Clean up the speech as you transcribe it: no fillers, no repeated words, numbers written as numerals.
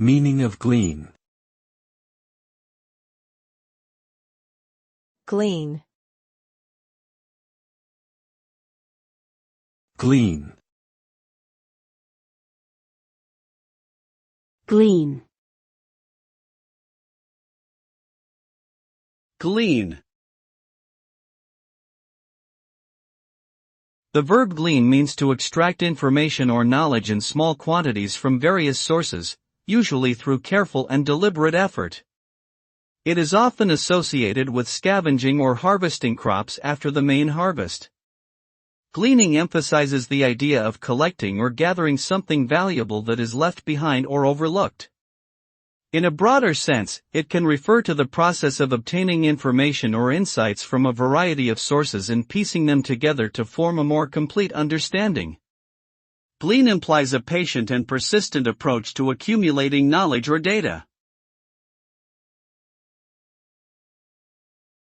Meaning of glean. Glean. Glean. Glean. Glean. The verb glean means to extract information or knowledge in small quantities from various sources, usually through careful and deliberate effort. It is often associated with scavenging or harvesting crops after the main harvest. Gleaning emphasizes the idea of collecting or gathering something valuable that is left behind or overlooked. In a broader sense, it can refer to the process of obtaining information or insights from a variety of sources and piecing them together to form a more complete understanding. Glean implies a patient and persistent approach to accumulating knowledge or data.